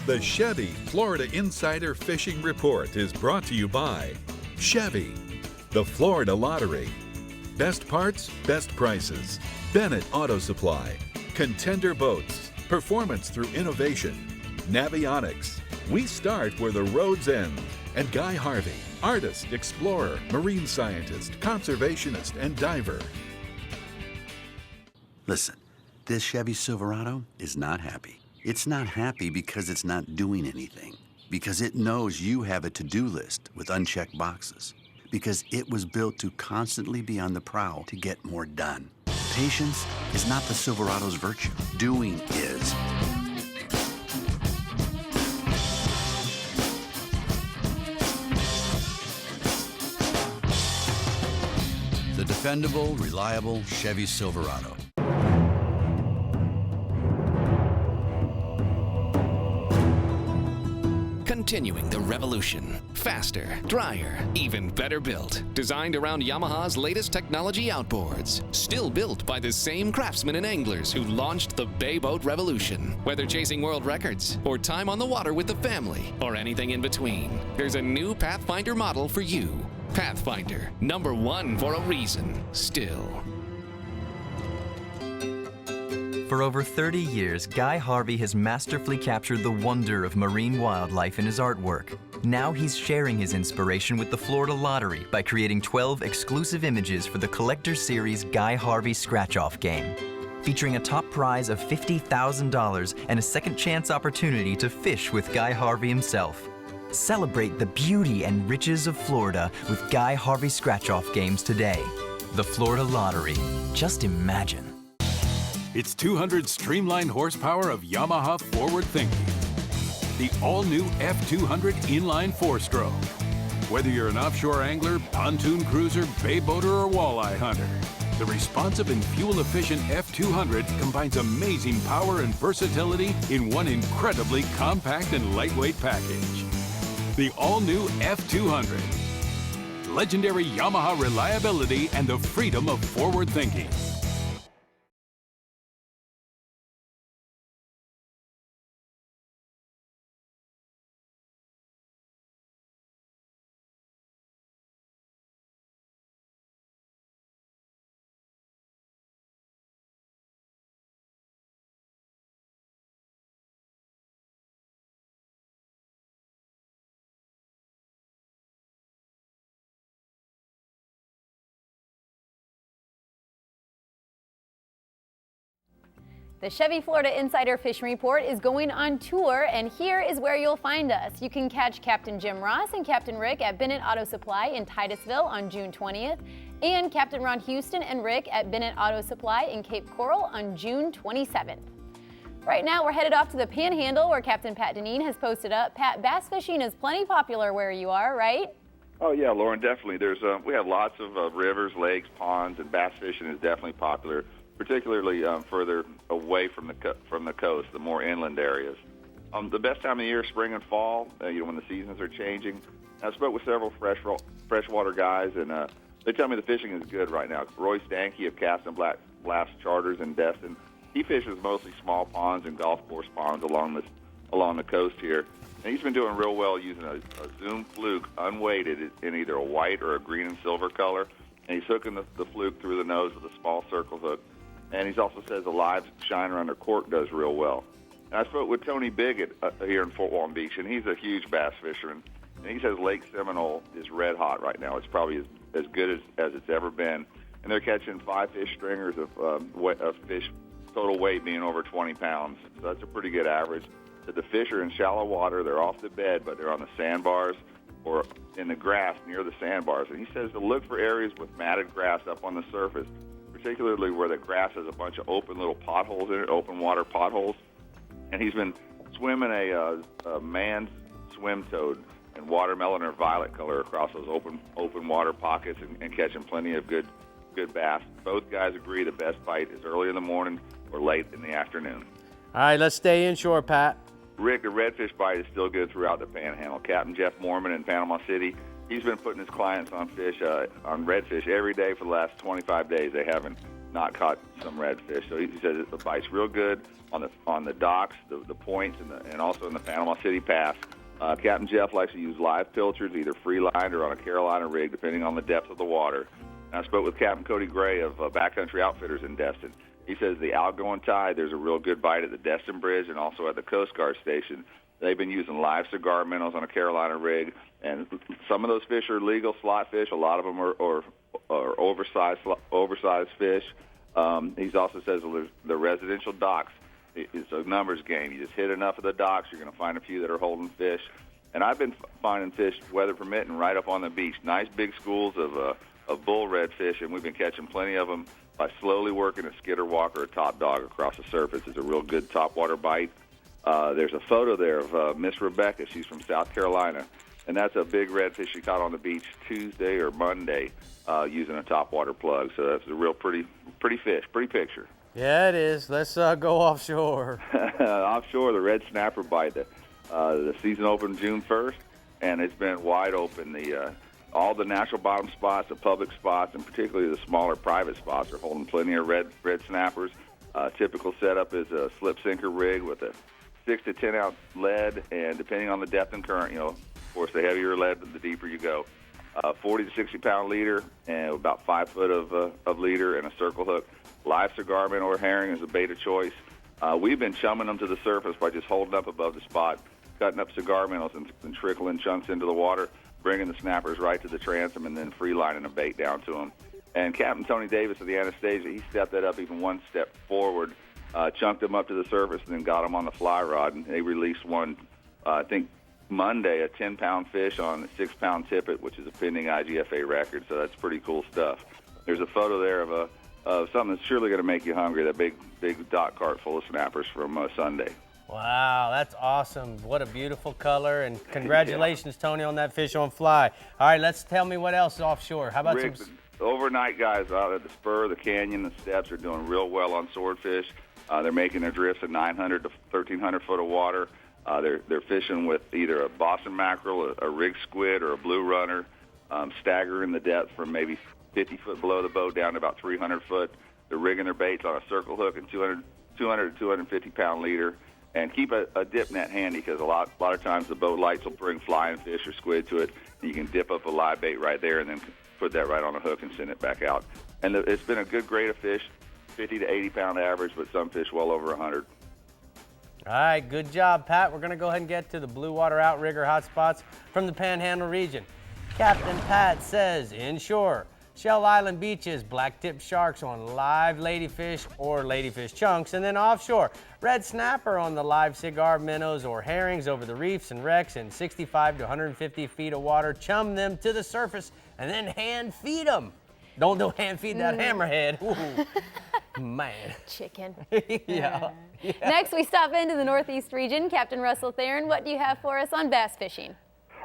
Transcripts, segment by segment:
The Chevy Florida Insider Fishing Report is brought to you by Chevy, the Florida Lottery, Best Parts, Best Prices, Bennett Auto Supply, Contender Boats, Performance Through Innovation, Navionics, We Start Where the Roads End, and Guy Harvey, artist, explorer, marine scientist, conservationist, and diver. Listen, this Chevy Silverado is not happy. It's not happy because it's not doing anything, because it knows you have a to-do list with unchecked boxes, because it was built to constantly be on the prowl to get more done. Patience is not the Silverado's virtue. Doing is. The dependable, reliable Chevy Silverado. Continuing the revolution. Faster, drier, even better built. Designed around Yamaha's latest technology outboards. Still built by the same craftsmen and anglers who launched the Bay Boat Revolution. Whether chasing world records, or time on the water with the family, or anything in between, there's a new Pathfinder model for you. Pathfinder, #1 for a reason, still. For over 30 years, Guy Harvey has masterfully captured the wonder of marine wildlife in his artwork. Now he's sharing his inspiration with the Florida Lottery by creating 12 exclusive images for the Collector Series Guy Harvey Scratch-Off game, featuring a top prize of $50,000 and a second chance opportunity to fish with Guy Harvey himself. Celebrate the beauty and riches of Florida with Guy Harvey Scratch-Off games today. The Florida Lottery. Just imagine. It's 200 streamlined horsepower of Yamaha forward thinking. The all-new F200 inline 4-stroke. Whether you're an offshore angler, pontoon cruiser, bay boater, or walleye hunter, the responsive and fuel-efficient F200 combines amazing power and versatility in one incredibly compact and lightweight package. The all-new F200. Legendary Yamaha reliability and the freedom of forward thinking. The Chevy Florida Insider Fishing Report is going on tour, and here is where you'll find us. You can catch Captain Jim Ross and Captain Rick at Bennett Auto Supply in Titusville on June 20th, and Captain Ron Houston and Rick at Bennett Auto Supply in Cape Coral on June 27th. Right now, we're headed off to the Panhandle, where Captain Pat Deneen has posted up. Pat, bass fishing is plenty popular where you are, right? Oh yeah, Lauren, definitely. We have lots of rivers, lakes, ponds, and bass fishing is definitely popular, particularly further away from the coast, the more inland areas. The best time of the year, spring and fall, when the seasons are changing. I spoke with several freshwater guys, and they tell me the fishing is good right now. Roy Stanky of Cast and Blast Charters in Destin, he fishes mostly small ponds and golf course ponds along the coast here. And he's been doing real well using a Zoom fluke, unweighted, in either a white or a green and silver color. And he's hooking the fluke through the nose with a small circle hook. And he also says a live shiner under cork does real well. And I spoke with Tony Biggett here in Fort Walton Beach, and he's a huge bass fisherman. And he says Lake Seminole is red hot right now. It's probably as good as it's ever been. And they're catching 5 fish stringers of fish, total weight being over 20 pounds. So that's a pretty good average. The fish are in shallow water. They're off the bed, but they're on the sandbars or in the grass near the sandbars. And he says to look for areas with matted grass up on the surface, particularly where the grass has a bunch of open little potholes in it, open water potholes. And he's been swimming a man's swim toad in watermelon or violet color across those open water pockets and catching plenty of good bass. Both guys agree the best bite is early in the morning or late in the afternoon. All right, let's stay inshore, Pat. Rick, the redfish bite is still good throughout the Panhandle. Captain Jeff Mormon in Panama City, he's been putting his clients on redfish every day for the last 25 days. They haven't not caught some redfish. So he says it bites real good on the docks, the points, and also in the Panama City Pass. Captain Jeff likes to use live pilchards, either free line or on a Carolina rig, depending on the depth of the water. And I spoke with Captain Cody Gray of Backcountry Outfitters in Destin. He says the outgoing tide, there's a real good bite at the Destin Bridge and also at the Coast Guard Station. They've been using live cigar minnows on a Carolina rig, and some of those fish are legal slot fish. A lot of them are oversized fish. He also says the residential docks, it's a numbers game. You just hit enough of the docks, you're going to find a few that are holding fish. And I've been finding fish, weather permitting, right up on the beach. Nice big schools of bull redfish, and we've been catching plenty of them by slowly working a skitter walk or a top dog across the surface. It's a real good topwater bite. There's a photo there of Miss Rebecca. She's from South Carolina, and that's a big redfish she caught on the beach Tuesday or Monday using a topwater plug. So that's a real pretty fish, pretty picture. Yeah, it is. Let's go offshore. Offshore, the red snapper bite. The season opened June 1st, and it's been wide open. All the natural bottom spots, the public spots, and particularly the smaller private spots are holding plenty of red snappers. Typical setup is a slip sinker rig with a 6 to 10 ounce lead, and depending on the depth and current, of course, the heavier lead, the deeper you go. 40 to 60 pound leader and about 5 foot of leader and a circle hook. Live cigar minnow or herring is a bait of choice. We've been chumming them to the surface by just holding up above the spot, cutting up cigar minnows and trickling chunks into the water, bringing the snappers right to the transom, and then free lining a bait down to them. And Captain Tony Davis of the Anastasia, he stepped that up even one step forward, chunked them up to the surface, and then got them on the fly rod. And they released one, I think, Monday, a 10-pound fish on a 6-pound tippet, which is a pending IGFA record. So that's pretty cool stuff. There's a photo there of something that's surely going to make you hungry, that big dock cart full of snappers from Sunday. Wow, that's awesome. What a beautiful color, and congratulations, yeah. Tony, on that fish on fly. All right, tell me what else is offshore. How about Rick, some overnight guys out at the spur, the canyon, the steps are doing real well on swordfish. They're making their drifts at 900 to 1,300 foot of water. They're fishing with either a Boston mackerel, a rig squid, or a blue runner, staggering the depth from maybe 50 foot below the boat down to about 300 foot. They're rigging their baits on a circle hook and 200 to 250 pound leader. And keep a dip net handy, because a lot of times the boat lights will bring flying fish or squid to it. And you can dip up a live bait right there and then put that right on a hook and send it back out. And it's been a good grade of fish, 50 to 80 pound average, but some fish well over 100. All right, good job, Pat. We're going to go ahead and get to the blue water outrigger hotspots from the Panhandle region. Captain Pat says inshore, Shell Island beaches, black-tipped sharks on live ladyfish or ladyfish chunks, and then offshore, red snapper on the live cigar minnows or herrings over the reefs and wrecks in 65 to 150 feet of water. Chum them to the surface and then hand feed them. Don't hand feed that hammerhead. Ooh, man. Chicken. Yeah. Next, we stop into the Northeast region. Captain Russell Theron, what do you have for us on bass fishing?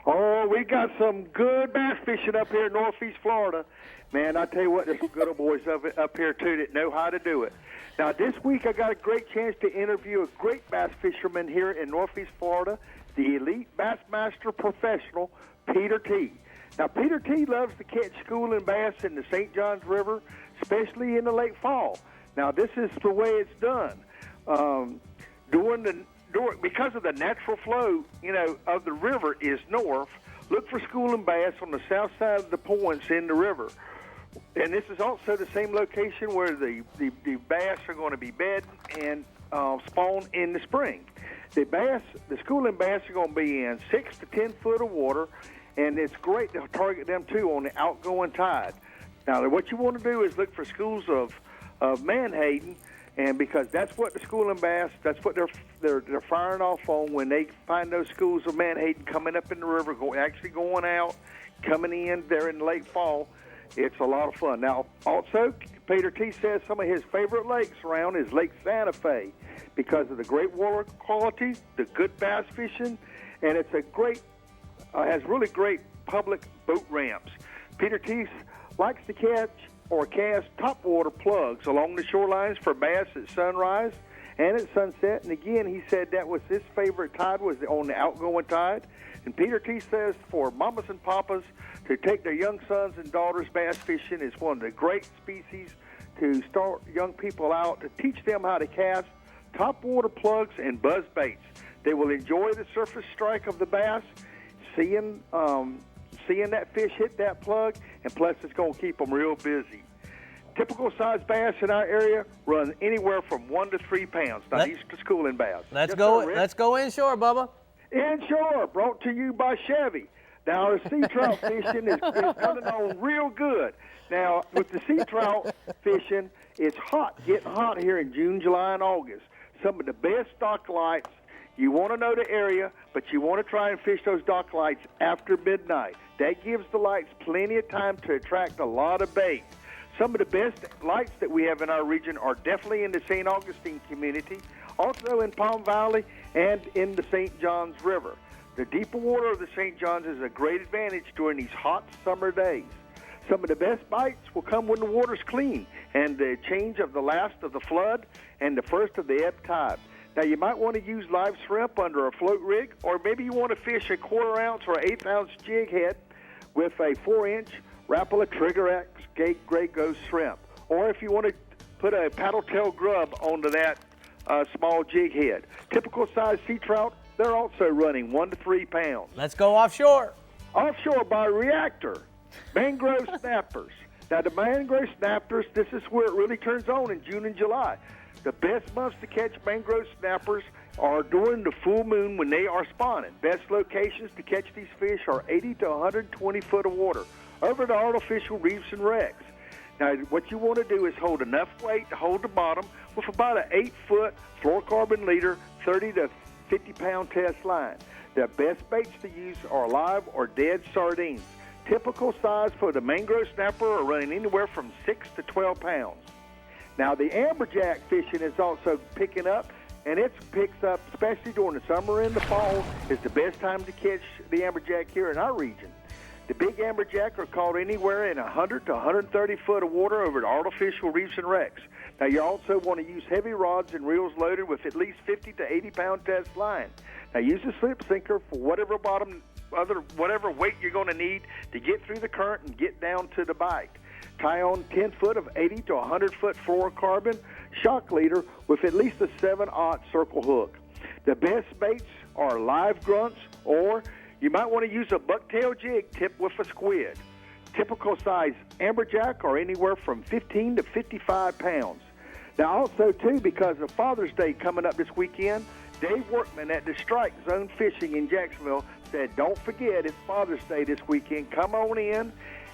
Oh, we got some good bass fishing up here in Northeast Florida. Man, I tell you what, there's some good old boys up here, too, that know how to do it. Now, this week I got a great chance to interview a great bass fisherman here in Northeast Florida, the elite Bassmaster professional, Peter T. Now, Peter T. loves to catch schooling bass in the St. Johns River, especially in the late fall. Now, this is the way it's done. Because of the natural flow, of the river is north, look for schooling bass on the south side of the points in the river. And this is also the same location where the bass are going to be bedding and spawn in the spring. The schooling bass are going to be in 6 to 10 foot of water, and it's great to target them too on the outgoing tide. Now, what you want to do is look for schools of menhaden, and because that's what the schooling bass, that's what they're firing off on when they find those schools of menhaden coming up in the river, actually going out, coming in there in late fall. It's a lot of fun. Now, also, Peter T. says some of his favorite lakes around is Lake Santa Fe because of the great water quality, the good bass fishing, and it's a great, has really great public boat ramps. Peter T. likes to catch or cast topwater plugs along the shorelines for bass at sunrise and at sunset. And again, he said that was his favorite tide, was on the outgoing tide. And Peter T. says for mamas and papas to take their young sons and daughters bass fishing is one of the great species to start young people out to teach them how to cast top water plugs and buzz baits. They will enjoy the surface strike of the bass, seeing that fish hit that plug, and plus it's going to keep them real busy. Typical size bass in our area run anywhere from 1 to 3 pounds. Now, these are schooling bass. Let's go inshore, Bubba. Inshore, brought to you by Chevy. Now, our sea trout fishing is coming on real good. Now, with the sea trout fishing, it's getting hot here in June, July, and August. Some of the best dock lights. You want to know the area, but you want to try and fish those dock lights after midnight. That gives the lights plenty of time to attract a lot of bait. Some of the best lights that we have in our region are definitely in the St. Augustine community, also in Palm Valley and in the St. Johns River. The deeper water of the St. Johns is a great advantage during these hot summer days. Some of the best bites will come when the water's clean and the change of the last of the flood and the first of the ebb tide. Now, you might want to use live shrimp under a float rig, or maybe you want to fish a 1/4 ounce or 1/8 ounce jig head with a 4-inch Rapala Trigger X Gray Ghost shrimp. Or if you want to put a paddle tail grub onto that small jig head. Typical size sea trout, they're also running 1 to 3 pounds. Let's go offshore. Offshore by Reactor, mangrove snappers. Now, the mangrove snappers, this is where it really turns on in June and July. The best months to catch mangrove snappers are during the full moon when they are spawning. Best locations to catch these fish are 80 to 120 foot of water over the artificial reefs and wrecks. Now, what you want to do is hold enough weight to hold the bottom with about an 8-foot fluorocarbon leader, 30 to 50-pound test line. The best baits to use are live or dead sardines. Typical size for the mangrove snapper are running anywhere from 6 to 12 pounds. Now, the amberjack fishing is also picking up, and it picks up, especially during the summer and the fall, is the best time to catch the amberjack here in our region. The big amberjack are caught anywhere in 100 to 130 foot of water over the artificial reefs and wrecks. Now, you also want to use heavy rods and reels loaded with at least 50 to 80-pound test line. Now, use a slip sinker for whatever weight you're going to need to get through the current and get down to the bite. Tie on 10 foot of 80 to 100 foot fluorocarbon shock leader with at least a 7/0 circle hook. The best baits are live grunts, or you might want to use a bucktail jig tipped with a squid. Typical size amberjack are anywhere from 15 to 55 pounds. Now, also, too, because of Father's Day coming up this weekend, Dave Workman at the Strike Zone Fishing in Jacksonville said, don't forget, it's Father's Day this weekend. Come on in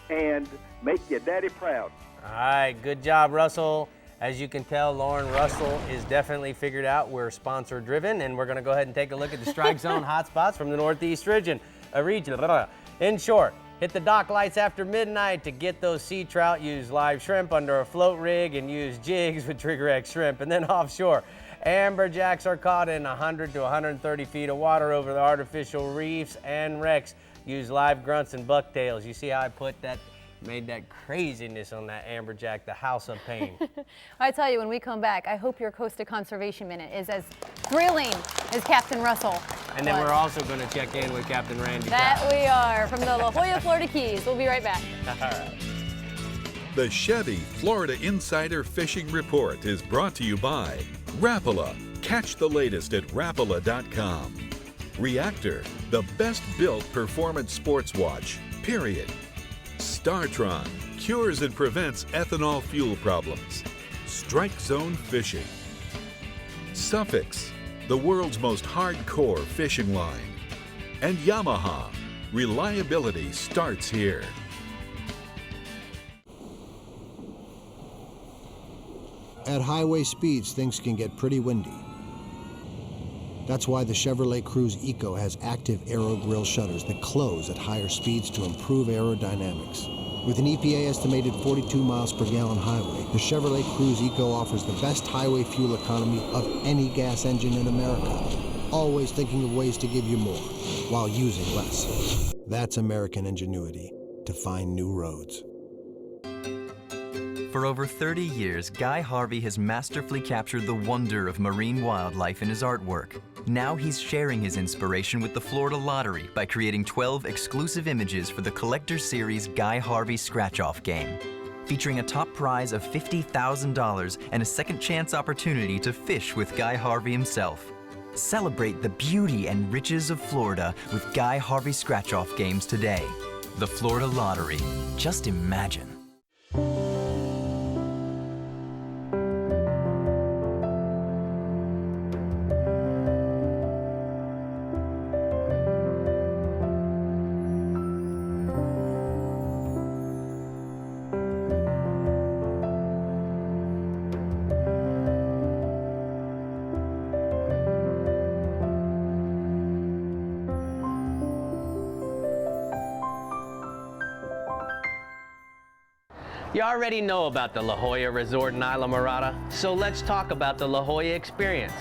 and make your daddy proud. All right, good job, Russell. As you can tell, Lauren Russell is definitely figured out we're sponsor driven, and we're going to go ahead and take a look at the strike zone hotspots from the Northeast region. In short, hit the dock lights after midnight to get those sea trout. Use live shrimp under a float rig and use jigs with Trigger X shrimp. And then offshore, amberjacks are caught in 100 to 130 feet of water over the artificial reefs and wrecks. Use live grunts and bucktails. You see how I put that? Made that craziness on that amberjack, the house of pain. I tell you, when we come back, I hope your Costa Conservation Minute is as thrilling as Captain Russell. And then we're also going to check in with Captain Randy. That we are, from the La Jolla, Florida Keys. We'll be right back. All right. The Chevy Florida Insider Fishing Report is brought to you by Rapala. Catch the latest at Rapala.com. Reactor, the best built performance sports watch, period. TRON, cures and prevents ethanol fuel problems. Strike Zone Fishing. Suffix, the world's most hardcore fishing line. And Yamaha, reliability starts here. At highway speeds, things can get pretty windy. That's why the Chevrolet Cruze Eco has active aero grille shutters that close at higher speeds to improve aerodynamics. With an EPA estimated 42 miles per gallon highway, the Chevrolet Cruze Eco offers the best highway fuel economy of any gas engine in America. Always thinking of ways to give you more while using less. That's American ingenuity to find new roads. For over 30 years, Guy Harvey has masterfully captured the wonder of marine wildlife in his artwork. Now he's sharing his inspiration with the Florida Lottery by creating 12 exclusive images for the Collector Series Guy Harvey Scratch-Off game. featuring a top prize of $50,000 and a second chance opportunity to fish with Guy Harvey himself. Celebrate the beauty and riches of Florida with Guy Harvey scratch-off games today. The Florida Lottery. Just imagine. You already know about the La Jolla Resort in Islamorada, so let's talk about the La Jolla experience.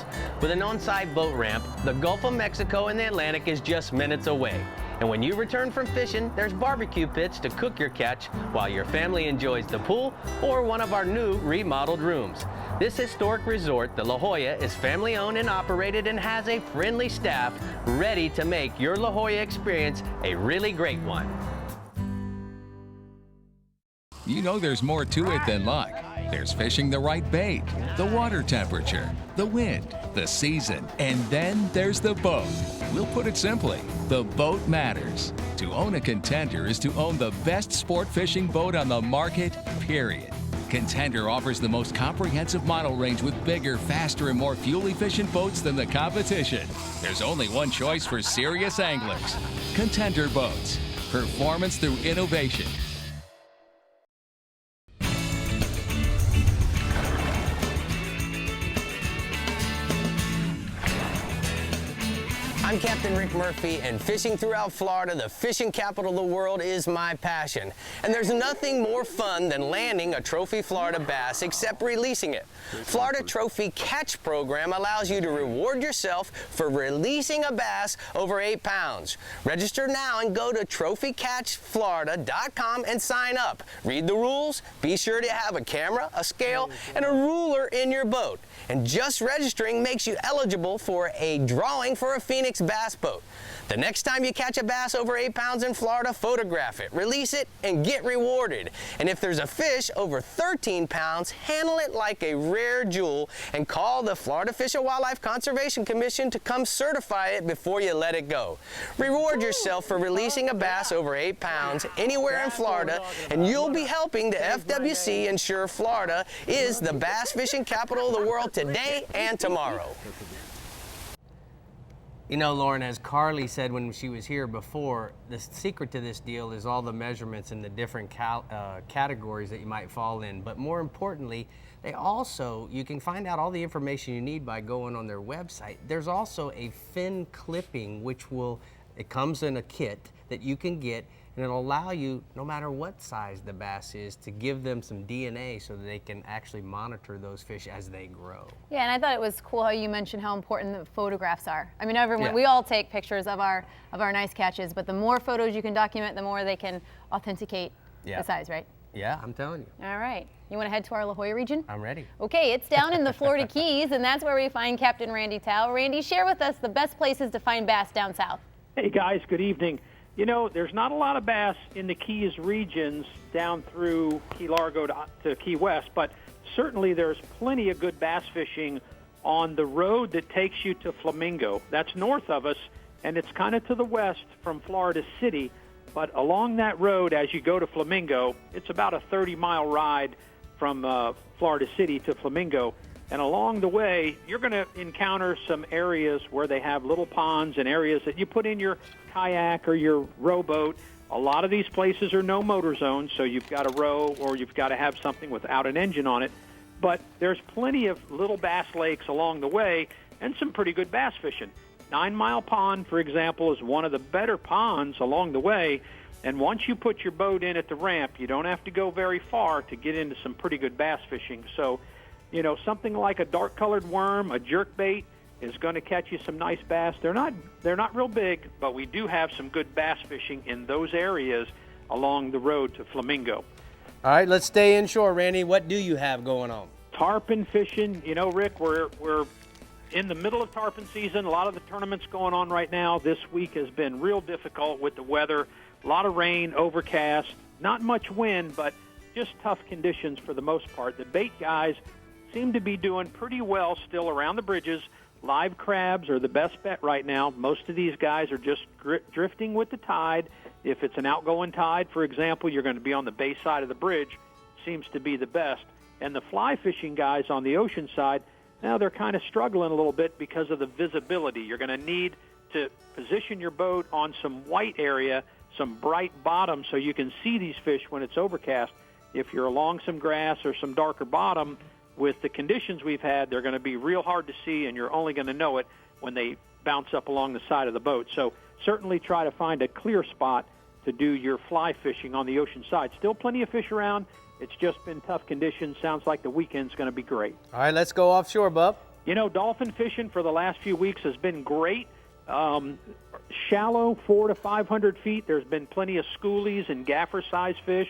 With an on-site boat ramp, the Gulf of Mexico and the Atlantic is just minutes away. And when you return from fishing, there's barbecue pits to cook your catch while your family enjoys the pool or one of our new remodeled rooms. This historic resort, the La Jolla, is family-owned and operated and has a friendly staff ready to make your La Jolla experience a really great one. You know there's more to it than luck. There's fishing the right bait, the water temperature, the wind, the season, and then there's the boat. We'll put it simply, the boat matters. To own a Contender is to own the best sport fishing boat on the market, period. Contender offers the most comprehensive model range with bigger, faster, and more fuel-efficient boats than the competition. There's only one choice for serious anglers. Contender Boats. Performance through innovation. I'm Captain Rick Murphy, and fishing throughout Florida, the fishing capital of the world, is my passion. And there's nothing more fun than landing a trophy Florida bass except releasing it. Florida Trophy Catch Program allows you to reward yourself for releasing a bass over 8 pounds. Register now and go to trophycatchflorida.com and sign up. Read the rules, be sure to have a camera, a scale, and a ruler in your boat. And just registering makes you eligible for a drawing for a Phoenix bass boat. The next time you catch a bass over 8 pounds in Florida, photograph it, release it, and get rewarded. And if there's a fish over 13 pounds, handle it like a rare jewel and call the Florida Fish and Wildlife Conservation Commission to come certify it before you let it go. Reward yourself for releasing a bass over 8 pounds anywhere in Florida, and you'll be helping the FWC ensure Florida is the bass fishing capital of the world today and tomorrow. You know, Lauren, as Carly said when she was here before, the secret to this deal is all the measurements and the different categories that you might fall in. But more importantly, you can find out all the information you need by going on their website. There's also a fin clipping, it comes in a kit that you can get, and it'll allow you, no matter what size the bass is, to give them some DNA so that they can actually monitor those fish as they grow. Yeah, and I thought it was cool how you mentioned how important the photographs are. I mean, we all take pictures of our nice catches, but the more photos you can document, the more they can authenticate the size, right? Yeah, I'm telling you. All right. You want to head to our La Jolla region? I'm ready. Okay, it's down in the Florida Keys, and that's where we find Captain Randy Tao. Randy, share with us the best places to find bass down south. Hey, guys, good evening. You know, there's not a lot of bass in the Keys regions down through Key Largo to Key West, but certainly there's plenty of good bass fishing on the road that takes you to Flamingo. That's north of us, and it's kind of to the west from Florida City. But along that road, as you go to Flamingo, it's about a 30-mile ride from Florida City to Flamingo. And along the way, you're going to encounter some areas where they have little ponds and areas that you put in your kayak or your rowboat. A lot of these places are no motor zones, so you've got to row or you've got to have something without an engine on it. But there's plenty of little bass lakes along the way and some pretty good bass fishing. 9 Mile Pond, for example, is one of the better ponds along the way. And once you put your boat in at the ramp, you don't have to go very far to get into some pretty good bass fishing. So, you know, something like a dark-colored worm, a jerkbait, is going to catch you some nice bass. They're not real big, but we do have some good bass fishing in those areas along the road to Flamingo. All right, let's stay inshore, Randy. What do you have going on? Tarpon fishing. You know, Rick, we're in the middle of tarpon season. A lot of the tournaments going on right now. This week has been real difficult with the weather. A lot of rain, overcast, not much wind, but just tough conditions for the most part. The bait guys seem to be doing pretty well still around the bridges. Live crabs are the best bet right now. Most of these guys are just drifting with the tide. If it's an outgoing tide, for example, you're going to be on the bay side of the bridge. Seems to be the best. And the fly fishing guys on the ocean side, now they're kind of struggling a little bit because of the visibility. You're going to need to position your boat on some white area, some bright bottom, so you can see these fish when it's overcast. If you're along some grass or some darker bottom, with the conditions we've had, they're going to be real hard to see, and you're only going to know it when they bounce up along the side of the boat. So certainly try to find a clear spot to do your fly fishing on the ocean side. Still plenty of fish around. It's just been tough conditions. Sounds like the weekend's going to be great. All right, let's go offshore, Bub. You know, dolphin fishing for the last few weeks has been great. Shallow, 400 to 500 feet. There's been plenty of schoolies and gaffer-sized fish.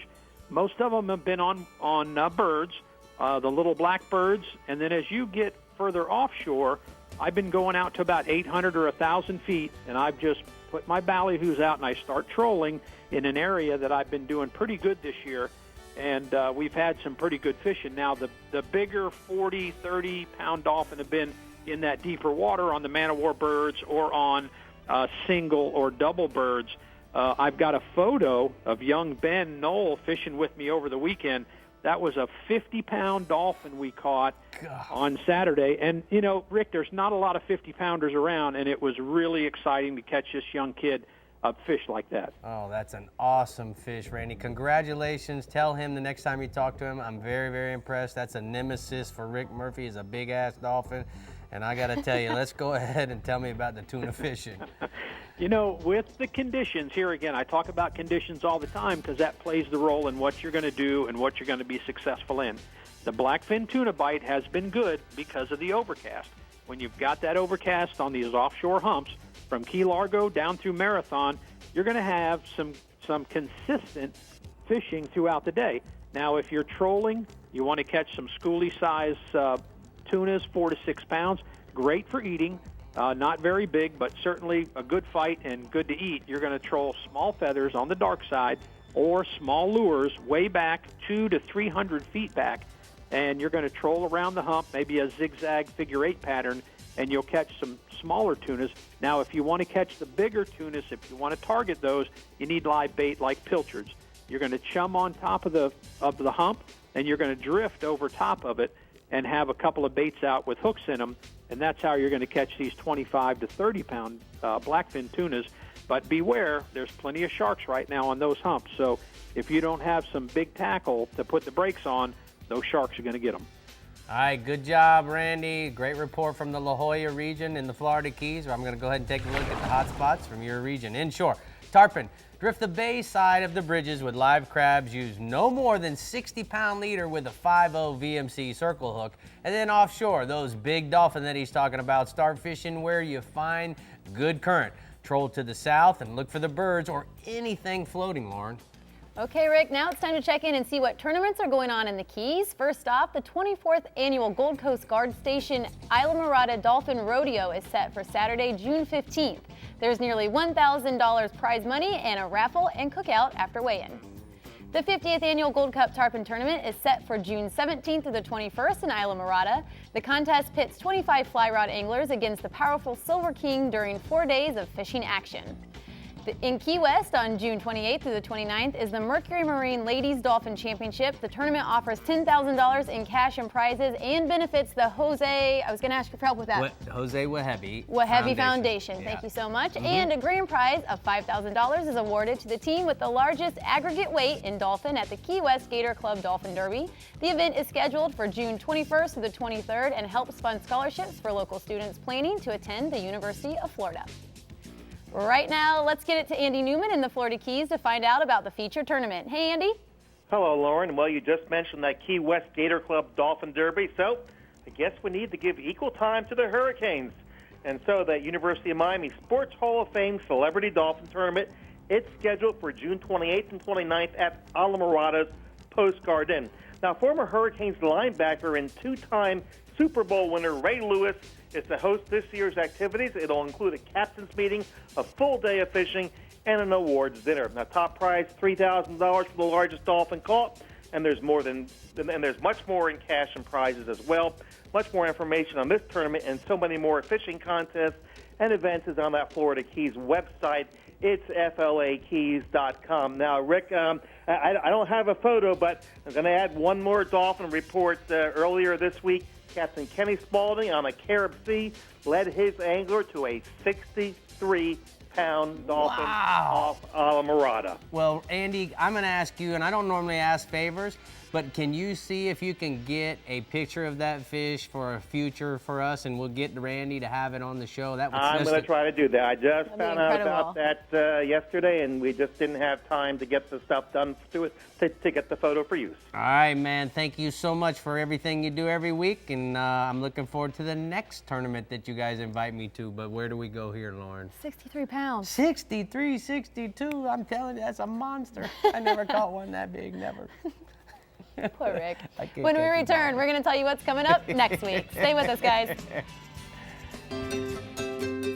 Most of them have been on birds, the little black birds. And then as you get further offshore, I've been going out to about 800 or 1,000 feet, and I've just put my ballyhoos out and I start trolling in an area that I've been doing pretty good this year. And we've had some pretty good fishing. Now, the bigger 40, 30-pound dolphin have been in that deeper water on the man-of-war birds or on single or double birds. I've got a photo of young Ben Knoll fishing with me over the weekend. That was a 50-pound dolphin we caught on Saturday. And, you know, Rick, there's not a lot of 50-pounders around, and it was really exciting to catch this young kid a fish like that. Oh, that's an awesome fish, Randy. Congratulations. Tell him the next time you talk to him, I'm very, very impressed. That's a nemesis for Rick Murphy. He's a big-ass dolphin. And I got to tell you, let's go ahead and tell me about the tuna fishing. You know, with the conditions, here again, I talk about conditions all the time because that plays the role in what you're going to do and what you're going to be successful in. The blackfin tuna bite has been good because of the overcast. When you've got that overcast on these offshore humps from Key Largo down through Marathon, you're going to have some consistent fishing throughout the day. Now, if you're trolling, you want to catch some schoolie-size tunas, 4 to 6 pounds, great for eating. Not very big, but certainly a good fight and good to eat. You're going to troll small feathers on the dark side or small lures way back 200 to 300 feet back, and you're going to troll around the hump, maybe a zigzag figure-8 pattern, and you'll catch some smaller tunas. Now, if you want to catch the bigger tunas, if you want to target those, you need live bait like pilchards. You're going to chum on top of the hump, and you're going to drift over top of it and have a couple of baits out with hooks in them, and that's how you're going to catch these 25 to 30-pound blackfin tunas. But beware, there's plenty of sharks right now on those humps, so if you don't have some big tackle to put the brakes on, those sharks are going to get them. All right, good job, Randy. Great report from the La Jolla region in the Florida Keys. I'm going to go ahead and take a look at the hot spots from your region. Inshore, tarpon. Drift the bay side of the bridges with live crabs. Use no more than 60-pound leader with a 5.0 VMC circle hook. And then offshore, those big dolphin that he's talking about, start fishing where you find good current. Troll to the south and look for the birds or anything floating, Lauren. Okay, Rick, now it's time to check in and see what tournaments are going on in the Keys. First off, the 24th annual Gold Coast Guard Station Islamorada Dolphin Rodeo is set for Saturday, June 15th. There's nearly $1,000 prize money and a raffle and cookout after weigh-in. The 50th annual Gold Cup Tarpon Tournament is set for June 17th to the 21st in Islamorada. The contest pits 25 fly rod anglers against the powerful Silver King during 4 days of fishing action. In Key West on June 28th through the 29th is the Mercury Marine Ladies Dolphin Championship. The tournament offers $10,000 in cash and prizes and benefits the Jose, I was going to ask you for help with that. Jose Wahebi Foundation. Thank you so much. And a grand prize of $5,000 is awarded to the team with the largest aggregate weight in dolphin at the Key West Gator Club Dolphin Derby. The event is scheduled for June 21st to the 23rd and helps fund scholarships for local students planning to attend the University of Florida. Right now, let's get it to Andy Newman in the Florida Keys to find out about the feature tournament. Hey, Andy. Hello, Lauren. Well, you just mentioned that Key West Gator Club Dolphin Derby, so I guess we need to give equal time to the Hurricanes. And so that University of Miami Sports Hall of Fame Celebrity Dolphin Tournament, it's scheduled for June 28th and 29th at Islamorada's Post Garden. Now, former Hurricanes linebacker and two-time Super Bowl winner Ray Lewis is to host this year's activities. It'll include a captain's meeting, a full day of fishing, and an awards dinner. Now, top prize, $3,000 for the largest dolphin caught, and there's much more in cash and prizes as well. Much more information on this tournament and so many more fishing contests and events is on that Florida Keys website. It's flakeys.com. Now, Rick, I don't have a photo, but I'm going to add one more Dolphin report. Earlier this week, Captain Kenny Spaulding on the Carib Sea led his angler to a 63-pound dolphin off Islamorada. Well, Andy, I'm going to ask you, and I don't normally ask favors, but can you see if you can get a picture of that fish for a future for us, and we'll get Randy to have it on the show? That was I'm going to try to do that. I just found out about that yesterday, and we just didn't have time to get the stuff done to get the photo for use. All right, man. Thank you so much for everything you do every week, and I'm looking forward to the next tournament that you guys invite me to. But where do we go here, Lauren? 63 pounds. 63, 62. I'm telling you, that's a monster. I never caught one that big, never. Poor Rick. When we return, we're going to tell you what's coming up next week. Stay with us, guys.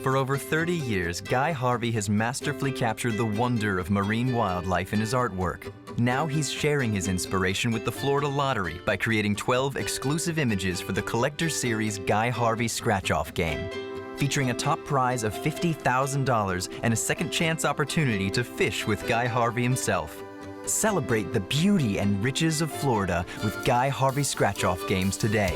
For over 30 years, Guy Harvey has masterfully captured the wonder of marine wildlife in his artwork. Now he's sharing his inspiration with the Florida Lottery by creating 12 exclusive images for the Collector Series Guy Harvey Scratch-Off game, featuring a top prize of $50,000 and a second chance opportunity to fish with Guy Harvey himself. Celebrate the beauty and riches of Florida with Guy Harvey Scratch-Off games today.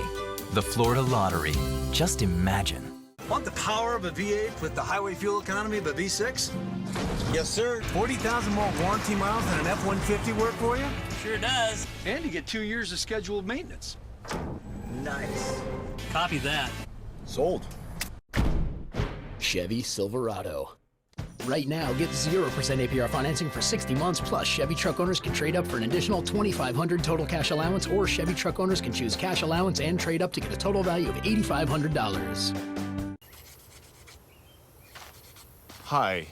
The Florida Lottery. Just imagine. Want the power of a V8 with the highway fuel economy of a V6? Yes, sir. 40,000 more warranty miles than an F-150 work for you? Sure does. And you get 2 years of scheduled maintenance. Nice. Copy that. Sold. Chevy Silverado. Right now, get 0% APR financing for 60 months, plus Chevy truck owners can trade up for an additional $2,500 total cash allowance, or Chevy truck owners can choose cash allowance and trade up to get a total value of $8,500. Hi.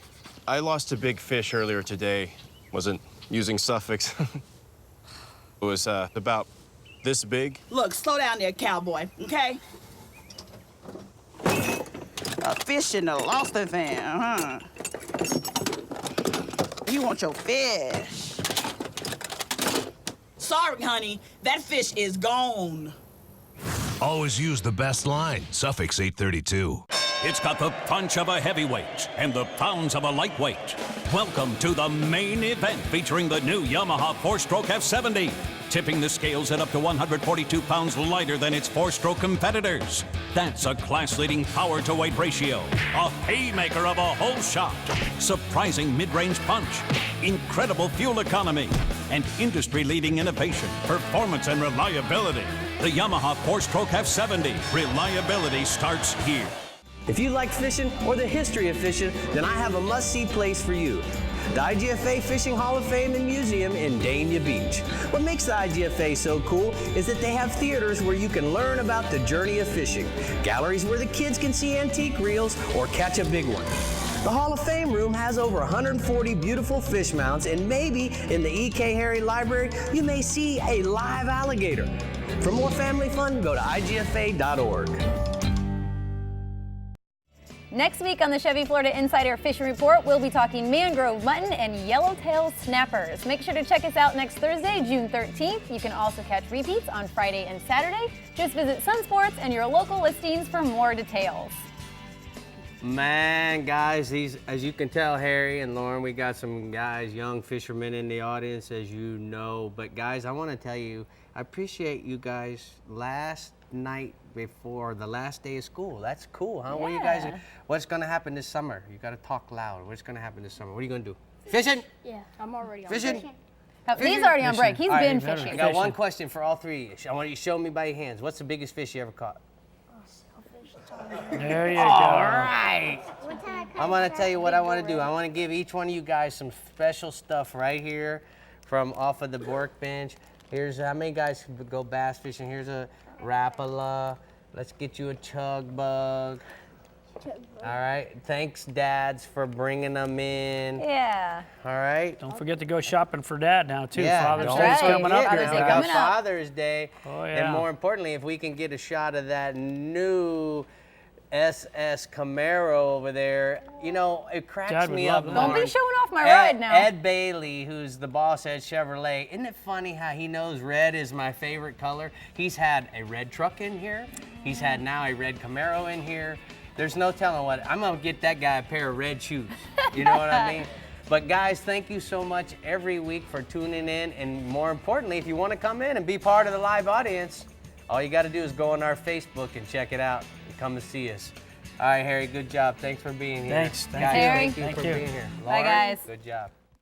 I lost a big fish earlier today. Wasn't using suffix. It was about this big. Look, slow down there, cowboy, okay? A fish in the lost it van, huh? You want your fish. Sorry, honey, that fish is gone. Always use the best line, suffix 832. It's got the punch of a heavyweight and the pounds of a lightweight. Welcome to the main event featuring the new Yamaha 4-stroke F70. Tipping the scales at up to 142 pounds lighter than its 4-stroke competitors. That's a class-leading power-to-weight ratio, a haymaker of a whole shot, surprising mid-range punch, incredible fuel economy, and industry-leading innovation, performance, and reliability. The Yamaha 4-stroke F70. Reliability starts here. If you like fishing or the history of fishing, then I have a must-see place for you. The IGFA Fishing Hall of Fame and Museum in Dania Beach. What makes the IGFA so cool is that they have theaters where you can learn about the journey of fishing, galleries where the kids can see antique reels or catch a big one. The Hall of Fame room has over 140 beautiful fish mounts, and maybe in the E.K. Harry Library, you may see a live alligator. For more family fun, go to igfa.org. Next week on the Chevy Florida Insider Fishing Report, we'll be talking mangrove mutton and yellowtail snappers. Make sure to check us out next Thursday, June 13th. You can also catch repeats on Friday and Saturday. Just visit Sun Sports and your local listings for more details. Man, guys, as you can tell, Harry and Lauren, we got some guys, young fishermen in the audience, as you know. But guys, I want to tell you, I appreciate you guys last night before the last day of school. That's cool, huh? Yeah. What you guys? What's gonna happen this summer? You gotta talk loud. What's gonna happen this summer? What are you gonna do? Fishing? Yeah, I'm already on Fishing? fishing. He's already on break. He's been fishing. I got one question for all three of you. I want you to show me by your hands. What's the biggest fish you ever caught? There you go. All right. I'm gonna tell you what I want to do. I want to give each one of you guys some special stuff right here from off of the workbench. Here's how many guys go bass fishing. Here's a Rapala. Let's get you a chug bug. All right. Thanks, dads, for bringing them in. Yeah. All right. Don't forget to go shopping for Dad now, too. Yeah, Father's Day's coming up here. We got Father's Day. Oh, yeah. And more importantly, if we can get a shot of that new SS Camaro over there. You know, it cracks Dad would me love up. that. Don't be Lauren. showing off my ride now. Ed Bailey, who's the boss at Chevrolet, isn't it funny how he knows red is my favorite color? He's had a red truck in here. He's had now a red Camaro in here. There's no telling what. I'm going to get that guy a pair of red shoes. You know what I mean? But guys, thank you so much every week for tuning in. And more importantly, if you want to come in and be part of the live audience, all you got to do is go on our Facebook and check it out and come to see us. All right, Harry, good job. Thanks for being here. Thanks. Guys, Harry. thank you Thank for you. being here. Bye, Lauren, guys. Good job.